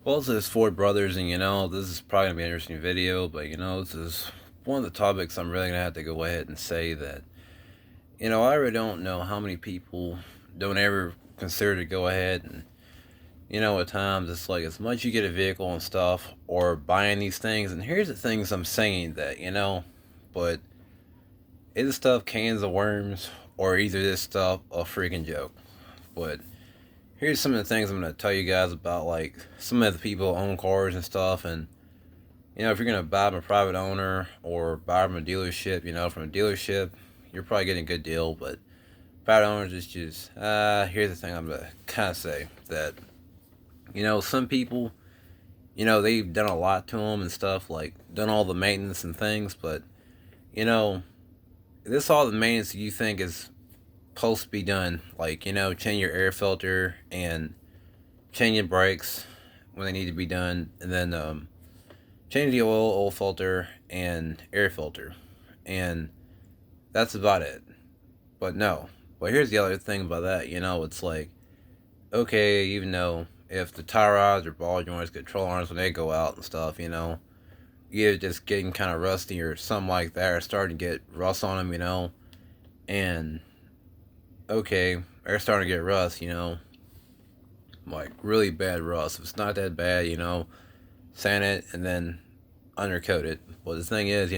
Well, this is Four Brothers, and this is probably gonna be an interesting video, but this is one of the topics I'm really gonna have to go ahead and say that, I really don't know how many people don't ever consider to go ahead and, at times it's like as much you get a vehicle and stuff or buying these things, and here's the things I'm saying that, but is this stuff cans of worms or either this stuff a freaking joke? But here's some of the things I'm gonna tell you guys about, like some of the people who own cars and stuff, and if you're gonna buy from a private owner or buy from a dealership, from a dealership, you're probably getting a good deal. But private owners is just, here's the thing I'm gonna kind of say that, some people, they've done a lot to them and stuff, like done all the maintenance and things, but you know, this all the maintenance you think is supposed to be done, like change your air filter and change your brakes when they need to be done, and then change the oil filter, and air filter. And that's about it. But no. But here's the other thing about that, it's like, okay, even though if the tie rods or ball joints, control arms, when they go out and stuff, you're just getting kind of rusty or something like that, or starting to get rust on them, and okay, they're starting to get rust, like really bad rust. If it's not that bad, sand it and then undercoat it. But the thing is,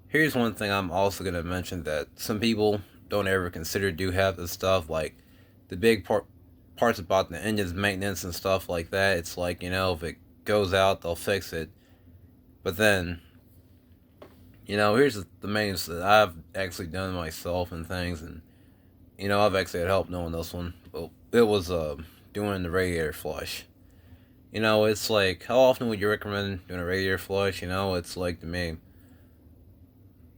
here's one thing I'm also going to mention that some people don't ever consider do have this stuff, like the parts about the engine's maintenance and stuff like that. It's like, if it goes out, they'll fix it. But then, here's the maintenance that I've actually done myself and things. And, I've actually had help knowing this one. But it was doing the radiator flush. It's like, how often would you recommend doing a radiator flush? It's like, to me,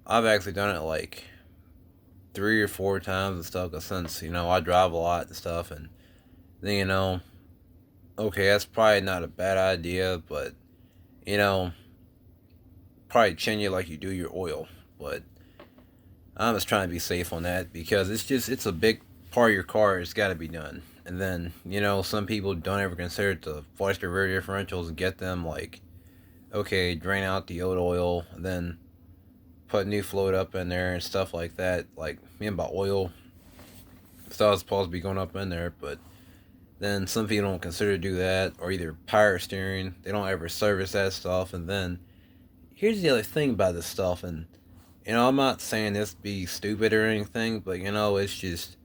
I've actually done it like 3 or 4 times and stuff. Cause since I drive a lot and stuff, and then okay, that's probably not a bad idea, but you know, probably change it like you do your oil. But I'm just trying to be safe on that because it's a big part of your car. It's got to be done. And then some people don't ever consider to flush their rear differentials and get them like, okay, drain out the old oil, and then put new fluid up in there and stuff like that. Like me about oil stuff is supposed to be going up in there, but then some people don't consider to do that, or either power steering. They don't ever service that stuff. And then here's the other thing about this stuff, and I'm not saying this to be stupid or anything, but it's just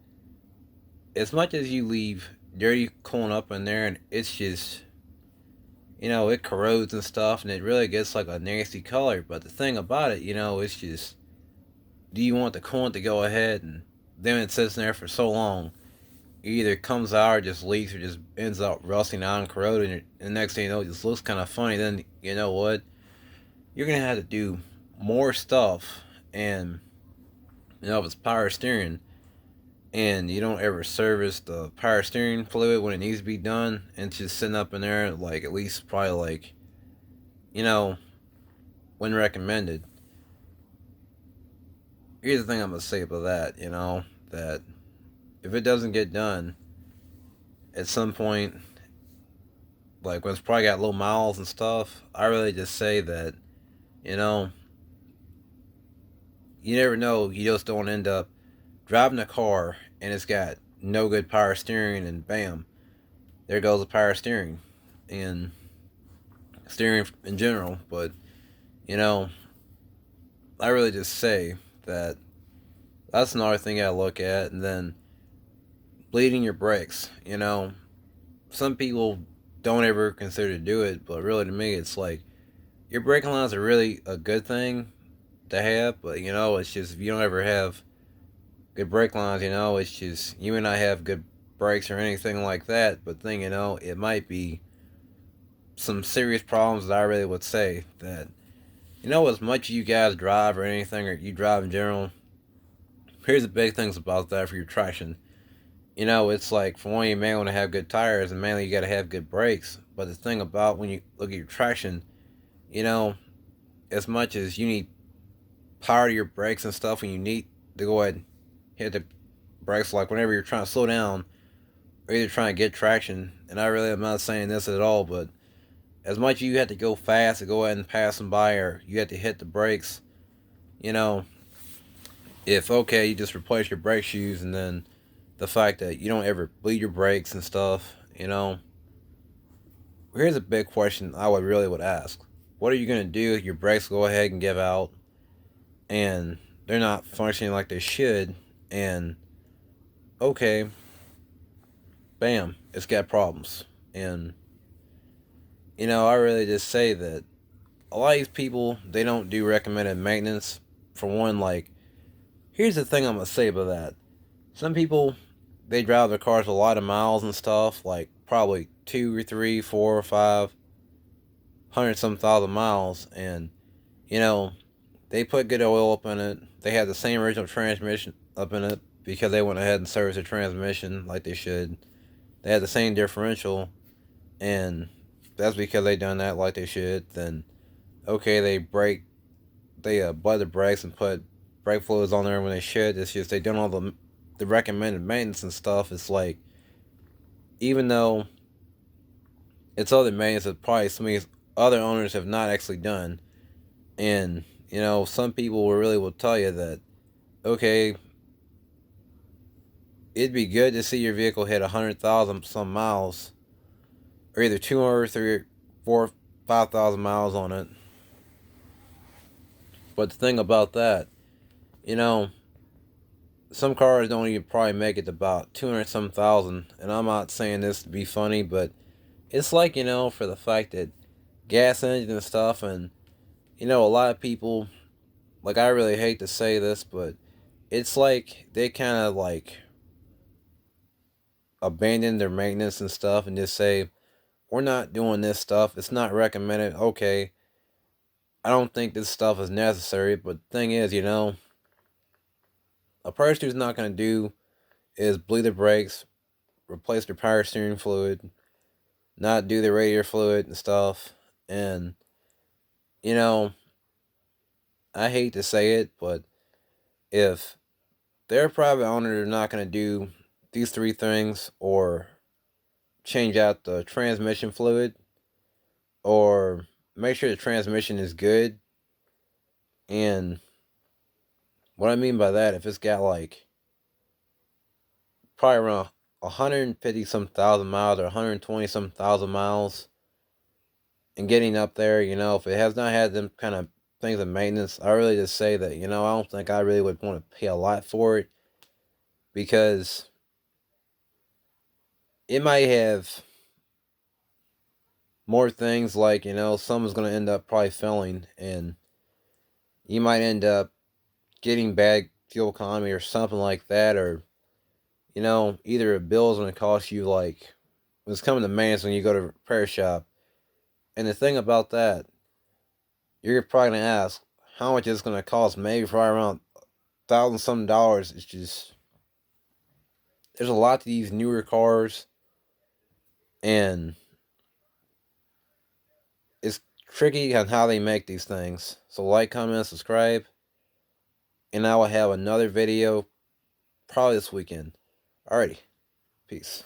as much as you leave dirty coolant up in there, and it's just it corrodes and stuff, and it really gets like a nasty color. But the thing about it, it's just, do you want the coolant to go ahead and then it sits in there for so long, it either comes out or just leaks or just ends up rusting out and corroding, and the next thing you know, it just looks kind of funny. Then you know what? You're gonna have to do more stuff, and if it's power steering, and you don't ever service the power steering fluid when it needs to be done, and it's just sitting up in there like at least probably like you know when recommended. Here's the thing I'm gonna say about that. That if it doesn't get done at some point, like when it's probably got low miles and stuff, I really just say that you know you never know. You just don't end up driving a car and it's got no good power steering, and bam, there goes the power steering and steering in general. But you know, I really just say that that's another thing I look at, and then bleeding your brakes. Some people don't ever consider to do it, but really to me, it's like your braking lines are really a good thing to have, but it's just if you don't ever have good brake lines, it's just you may not have good brakes or anything like that, but then it might be some serious problems that I really would say that as much as you guys drive or anything, or you drive in general, here's the big things about that for your traction. It's like for one, you may want to have good tires, and mainly you got to have good brakes. But the thing about when you look at your traction, you know, as much as you need power to your brakes and stuff, when you need to go ahead and hit the brakes, like whenever you're trying to slow down, or either trying to get traction. And I really am not saying this at all, but as much as you have to go fast to go ahead and pass them by, or you have to hit the brakes, you know, if okay, you just replace your brake shoes, and then the fact that you don't ever bleed your brakes and stuff, here's a big question I would ask. What are you gonna do if your brakes go ahead and give out and they're not functioning like they should? And okay, bam, it's got problems. And I really just say that a lot of these people, they don't do recommended maintenance. For one, like, here's the thing I'm gonna say about that. Some people, they drive their cars a lot of miles and stuff, like probably 2 or 3, 4 or 5 hundred some thousand miles, and you know they put good oil up in it. They had the same original transmission up in it because they went ahead and serviced the transmission like they should. They had the same differential, and that's because they done that like they should. Then okay, they bud the brakes and put brake fluids on there when they should. It's just they done all the recommended maintenance and stuff. It's like, even though it's other maintenance that probably some of these other owners have not actually done, and some people really will tell you that okay, it'd be good to see your vehicle hit 100,000 some miles, or either 200, 3, 4, 5,000 miles on it. But the thing about that, you know, some cars don't even probably make it to about 200 some thousand. And I'm not saying this to be funny, but it's like, for the fact that gas engine and stuff, and, a lot of people, like, I really hate to say this, but it's like they kind of like abandon their maintenance and stuff and just say, we're not doing this stuff. It's not recommended. Okay, I don't think this stuff is necessary. But the thing is, a person who's not going to do is bleed the brakes, replace their power steering fluid, not do the radiator fluid and stuff. And, you know, I hate to say it, but if their private owner is not going to do these three things, or change out the transmission fluid, or make sure the transmission is good, and what I mean by that, if it's got like probably around 150 some thousand miles or 120 some thousand miles and getting up there, if it has not had them kind of things of maintenance, I really just say that, I don't think I really would want to pay a lot for it, because it might have more things like, someone's going to end up probably failing, and you might end up getting bad fuel economy or something like that, or, either a bill is going to cost you like, when it's coming to maintenance when you go to a repair shop. And the thing about that, you're probably going to ask, how much is it going to cost? Maybe probably around thousand some dollars. It's just, there's a lot to these newer cars, and it's tricky on how they make these things. So like, comment, subscribe, and I will have another video probably this weekend. Alrighty, peace.